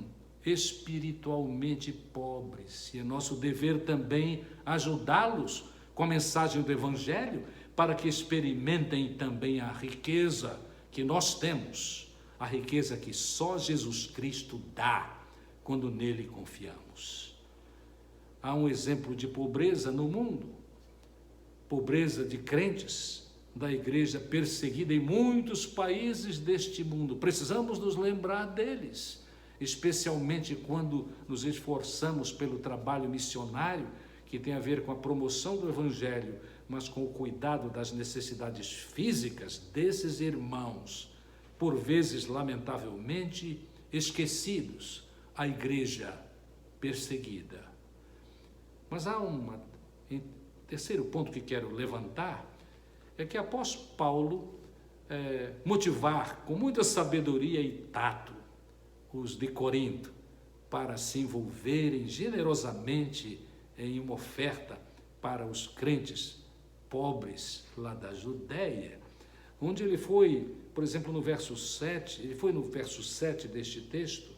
espiritualmente pobres, e é nosso dever também ajudá-los com a mensagem do Evangelho, para que experimentem também a riqueza que nós temos, a riqueza que só Jesus Cristo dá quando nele confiamos. Há um exemplo de pobreza no mundo, pobreza de crentes da igreja perseguida em muitos países deste mundo. Precisamos nos lembrar deles, especialmente quando nos esforçamos pelo trabalho missionário, que tem a ver com a promoção do Evangelho, mas com o cuidado das necessidades físicas desses irmãos por vezes lamentavelmente esquecidos, a igreja perseguida. Mas há terceiro ponto que quero levantar, é que após Paulo motivar com muita sabedoria e tato os de Corinto para se envolverem generosamente em uma oferta para os crentes pobres lá da Judéia, onde ele foi, por exemplo, no verso 7, ele foi no verso 7 deste texto,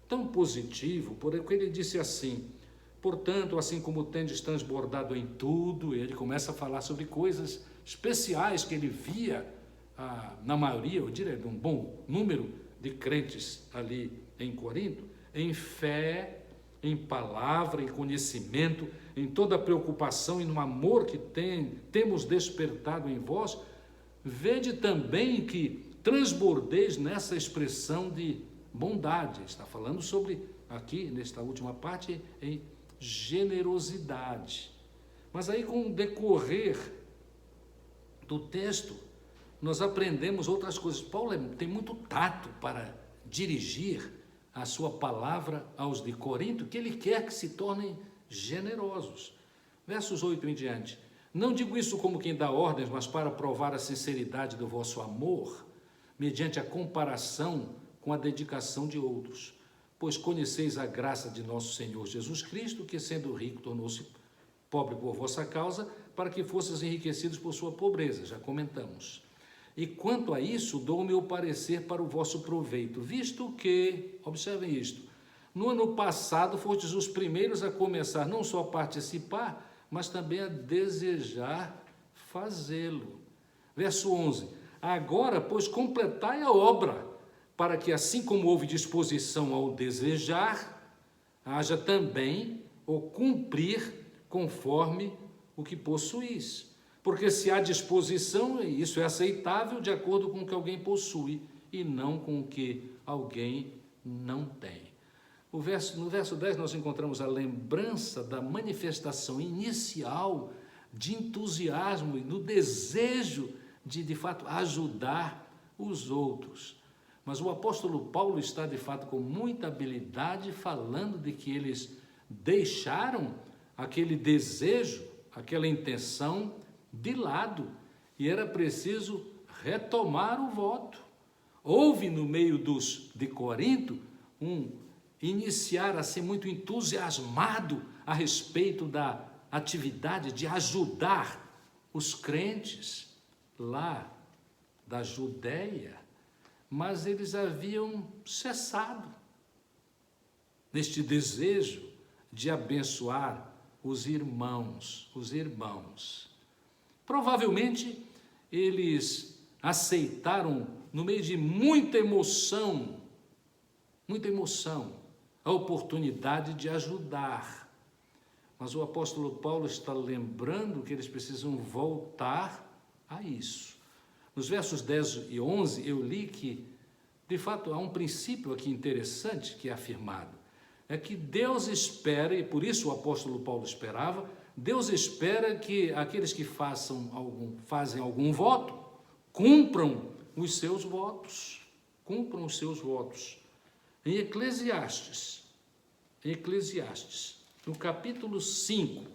tão positivo, porque ele disse assim: portanto, assim como tendes transbordado em tudo, ele começa a falar sobre coisas especiais que ele via na maioria, eu diria, de um bom número de crentes ali em Corinto, em fé, em palavra, em conhecimento, em toda a preocupação e no amor que temos despertado em vós, vede também que transbordeis nessa expressão de bondade. Está falando sobre, aqui, nesta última parte, em generosidade. Mas aí, com o decorrer do texto, nós aprendemos outras coisas. Paulo tem muito tato para dirigir a sua palavra aos de Corinto, que ele quer que se tornem generosos. Versos 8 em diante. Não digo isso como quem dá ordens, mas para provar a sinceridade do vosso amor, mediante a comparação com a dedicação de outros. Pois conheceis a graça de nosso Senhor Jesus Cristo, que sendo rico tornou-se pobre por vossa causa, para que fosseis enriquecidos por sua pobreza. Já comentamos. E quanto a isso, dou o meu parecer para o vosso proveito, visto que, observem isto, no ano passado fostes os primeiros a começar não só a participar, mas também a desejar fazê-lo. Verso 11, agora, pois, completai a obra, para que, assim como houve disposição ao desejar, haja também o cumprir conforme o que possuís. Porque se há disposição, isso é aceitável de acordo com o que alguém possui e não com o que alguém não tem. No verso 10 nós encontramos a lembrança da manifestação inicial de entusiasmo e do desejo de fato, ajudar os outros. Mas o apóstolo Paulo está, de fato, com muita habilidade, falando de que eles deixaram aquele desejo, aquela intenção de lado, e era preciso retomar o voto. Houve no meio de Corinto iniciar assim muito entusiasmado a respeito da atividade de ajudar os crentes lá da Judéia, mas eles haviam cessado neste desejo de abençoar os irmãos. Provavelmente eles aceitaram, no meio de muita emoção, a oportunidade de ajudar. Mas o apóstolo Paulo está lembrando que eles precisam voltar a isso. Nos versos 10 e 11 eu li que, de fato, há um princípio aqui interessante que é afirmado. É que Deus espera, e por isso o apóstolo Paulo esperava, Deus espera que aqueles que fazem algum voto, cumpram os seus votos. Em Eclesiastes, no capítulo 5,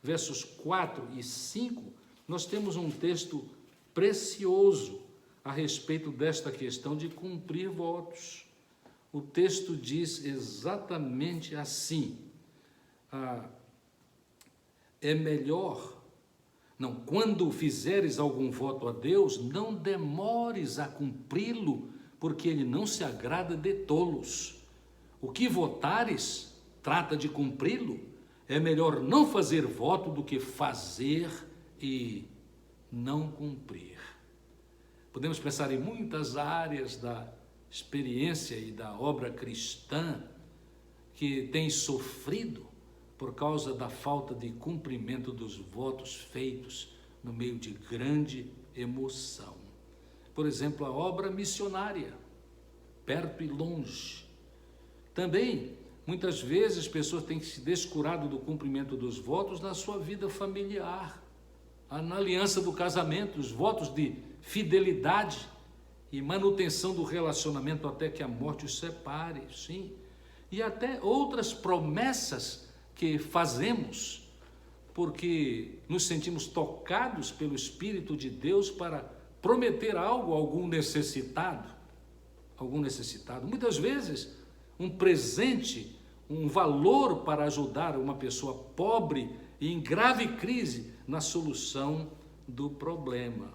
versos 4 e 5, nós temos um texto precioso a respeito desta questão de cumprir votos. O texto diz exatamente assim: quando fizeres algum voto a Deus, não demores a cumpri-lo, porque ele não se agrada de tolos. O que votares, trata de cumpri-lo. É melhor não fazer voto do que fazer e não cumprir. Podemos pensar em muitas áreas da experiência e da obra cristã que têm sofrido por causa da falta de cumprimento dos votos feitos no meio de grande emoção. Por exemplo, a obra missionária, perto e longe. Também, muitas vezes, pessoas têm se descurado do cumprimento dos votos na sua vida familiar, na aliança do casamento, os votos de fidelidade, e manutenção do relacionamento até que a morte os separe, sim. E até outras promessas que fazemos, porque nos sentimos tocados pelo Espírito de Deus para prometer algo a algum necessitado. Muitas vezes, um presente, um valor para ajudar uma pessoa pobre e em grave crise na solução do problema.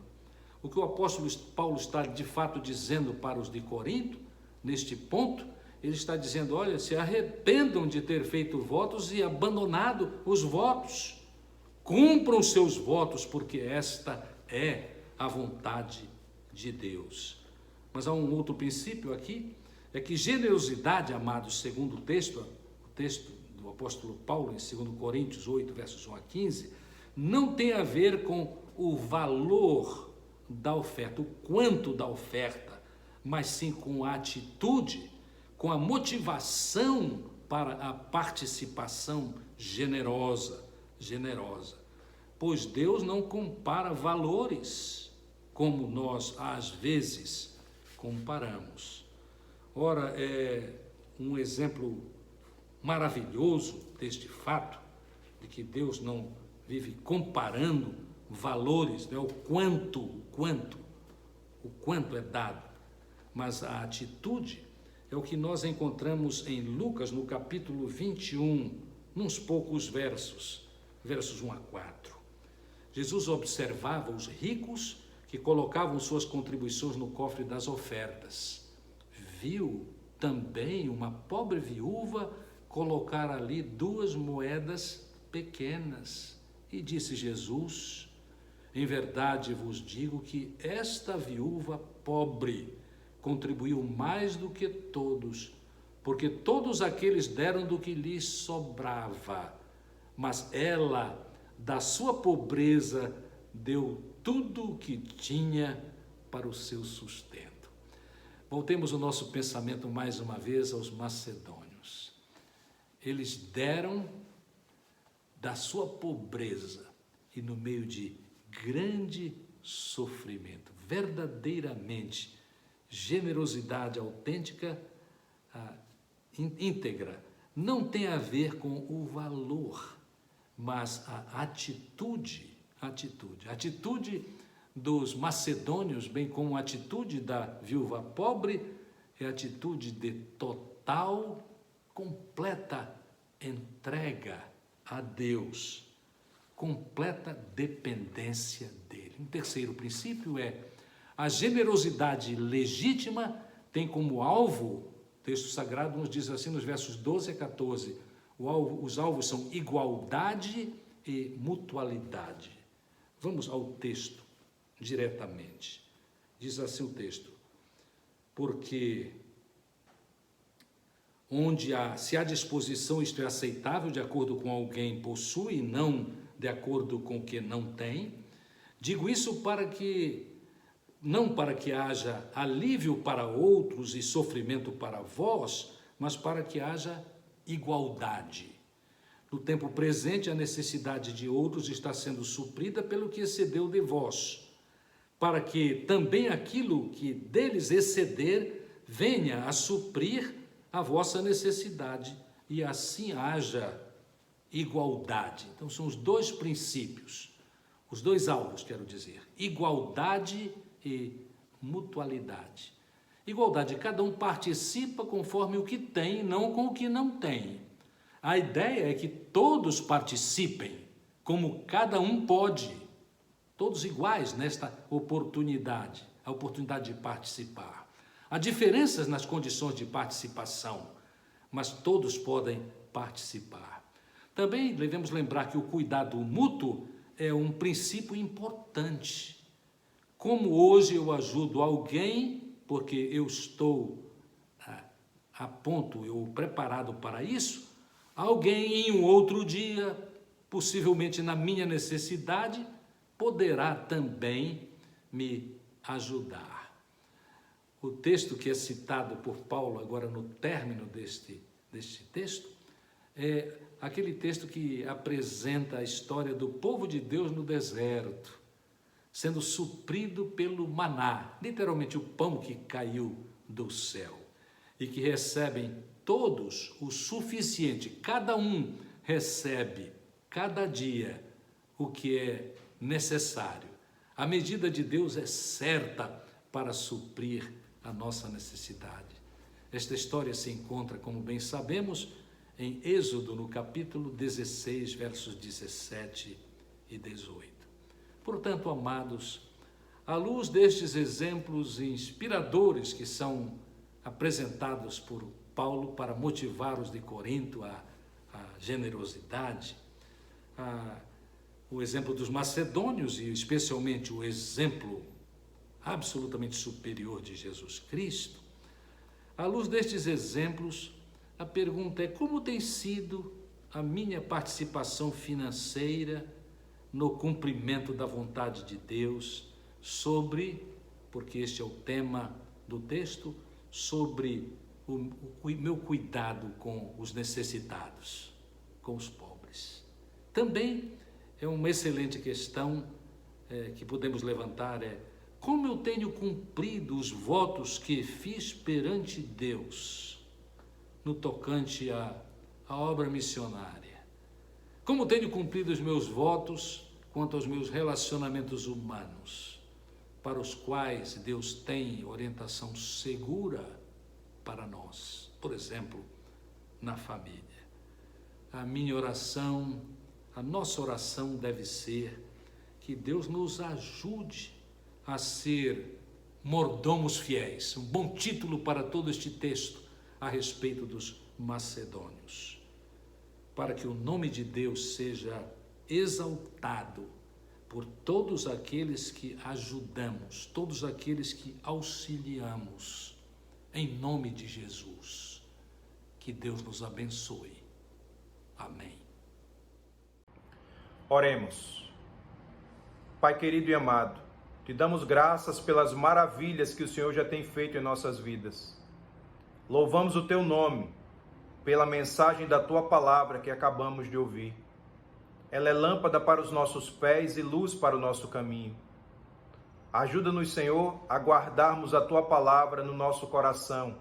O que o apóstolo Paulo está de fato dizendo para os de Corinto, neste ponto, ele está dizendo, olha, se arrependam de ter feito votos e abandonado os votos. Cumpram seus votos, porque esta é a vontade de Deus. Mas há um outro princípio aqui, é que generosidade, amados, segundo o texto do apóstolo Paulo, em 2 Coríntios 8, versos 1 a 15, não tem a ver com o valor da oferta, o quanto da oferta, mas sim com a atitude, com a motivação para a participação generosa. Pois Deus não compara valores como nós, às vezes, comparamos. Ora, é um exemplo maravilhoso deste fato, de que Deus não vive comparando valores, né? o quanto é dado, mas a atitude é o que nós encontramos em Lucas, no capítulo 21, nos poucos versos 1 a 4. Jesus observava os ricos que colocavam suas contribuições no cofre das ofertas. Viu também uma pobre viúva colocar ali 2 moedas pequenas. E disse Jesus, em verdade vos digo que esta viúva pobre contribuiu mais do que todos, porque todos aqueles deram do que lhes sobrava, mas ela, da sua pobreza, deu tudo o que tinha para o seu sustento. Voltemos o nosso pensamento mais uma vez aos macedônios. Eles deram da sua pobreza e no meio de grande sofrimento, verdadeiramente, generosidade autêntica, íntegra, não tem a ver com o valor, mas a atitude dos macedônios, bem como a atitude da viúva pobre, é a atitude de total, completa entrega a Deus, completa dependência dele. Um terceiro princípio é a generosidade legítima tem como alvo, o texto sagrado nos diz assim nos versos 12 a 14, os alvos são igualdade e mutualidade. Vamos ao texto diretamente. Diz assim o texto, porque se há disposição, isto é aceitável, de acordo com alguém possui e não de acordo com o que não tem, digo isso não para que haja alívio para outros e sofrimento para vós, mas para que haja igualdade. No tempo presente, a necessidade de outros está sendo suprida pelo que excedeu de vós, para que também aquilo que deles exceder venha a suprir a vossa necessidade e assim haja igualdade. Então são os 2 princípios, os 2 alvos, quero dizer, igualdade e mutualidade. Igualdade, cada um participa conforme o que tem, não com o que não tem. A ideia é que todos participem, como cada um pode, todos iguais nesta oportunidade, a oportunidade de participar. Há diferenças nas condições de participação, mas todos podem participar. Também devemos lembrar que o cuidado mútuo é um princípio importante. Como hoje eu ajudo alguém, porque eu estou a ponto, eu preparado para isso, alguém em um outro dia, possivelmente na minha necessidade, poderá também me ajudar. O texto que é citado por Paulo agora no término deste texto é aquele texto que apresenta a história do povo de Deus no deserto. sendo suprido pelo maná, literalmente o pão que caiu do céu, e que recebem todos o suficiente, cada um recebe cada dia o que é necessário. A medida de Deus é certa para suprir a nossa necessidade. Esta história se encontra, como bem sabemos, em Êxodo, no capítulo 16, versos 17 e 18. Portanto, amados, à luz destes exemplos inspiradores que são apresentados por Paulo para motivar os de Corinto à generosidade, o exemplo dos macedônios e especialmente o exemplo absolutamente superior de Jesus Cristo, à luz destes exemplos, a pergunta é: como tem sido a minha participação financeira no cumprimento da vontade de Deus porque este é o tema do texto, sobre o meu cuidado com os necessitados, com os pobres. Também é uma excelente questão que podemos levantar, como eu tenho cumprido os votos que fiz perante Deus no tocante à obra missionária? Como tenho cumprido os meus votos quanto aos meus relacionamentos humanos, para os quais Deus tem orientação segura para nós? Por exemplo, na família. A minha oração, a nossa oração deve ser que Deus nos ajude a ser mordomos fiéis. Um bom título para todo este texto a respeito dos macedônios. Para que o nome de Deus seja exaltado por todos aqueles que ajudamos, todos aqueles que auxiliamos, em nome de Jesus. Que Deus nos abençoe. Amém. Oremos. Pai querido e amado, te damos graças pelas maravilhas que o Senhor já tem feito em nossas vidas. Louvamos o teu nome pela mensagem da tua palavra que acabamos de ouvir. Ela é lâmpada para os nossos pés e luz para o nosso caminho. Ajuda-nos, Senhor, a guardarmos a tua palavra no nosso coração,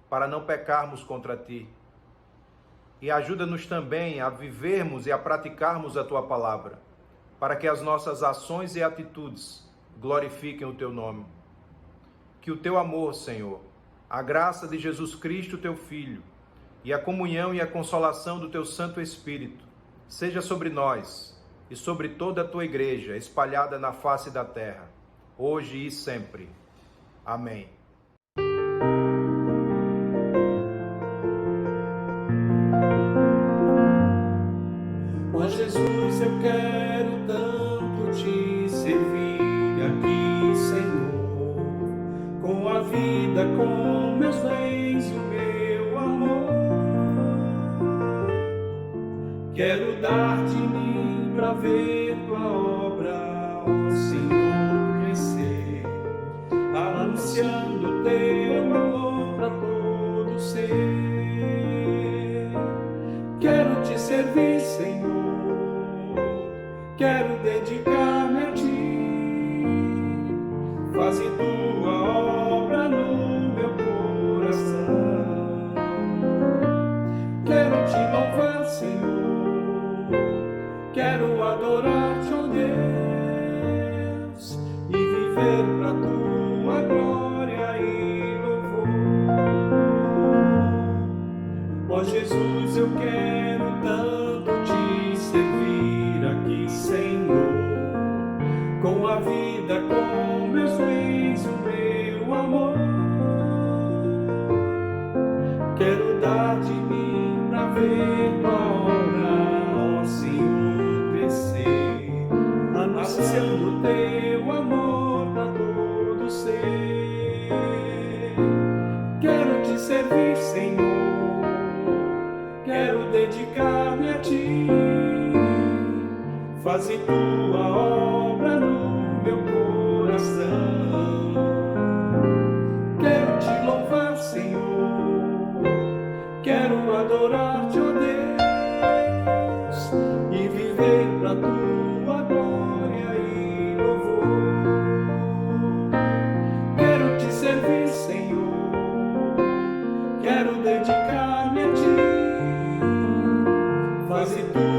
para não pecarmos contra ti. E ajuda-nos também a vivermos e a praticarmos a tua palavra, para que as nossas ações e atitudes glorifiquem o teu nome. Que o teu amor, Senhor, a graça de Jesus Cristo, teu Filho, e a comunhão e a consolação do teu Santo Espírito seja sobre nós e sobre toda a tua igreja espalhada na face da terra, hoje e sempre. Amém. Ó Jesus, eu quero tanto te servir aqui, Senhor, com a vida, com meus bens e o meu amor. Quero dar de mim pra ver tua obra, ó Senhor, crescer, anunciando teu amor pra todo ser. Quero te servir, Senhor, quero dedicar-me a ti. Faze tua obra no meu coração. Quero te louvar, Senhor, quero adorar-te, ó Deus, e viver pra tua glória e louvor. Ó Jesus, eu quero tanto te servir aqui, Senhor, com a vida, com meus bens, o meu amor. Quero dar de mim pra ver tua obra, ó Senhor, crescer, anunciando teu amor pra todo ser. Quero te servir, Senhor, quero dedicar-me a ti. Faze tua obra no meu coração. Quero te louvar, Senhor, quero adorar-te, ó Deus, e viver pra tua glória e louvor. quero dedicar-me a ti. Faze tu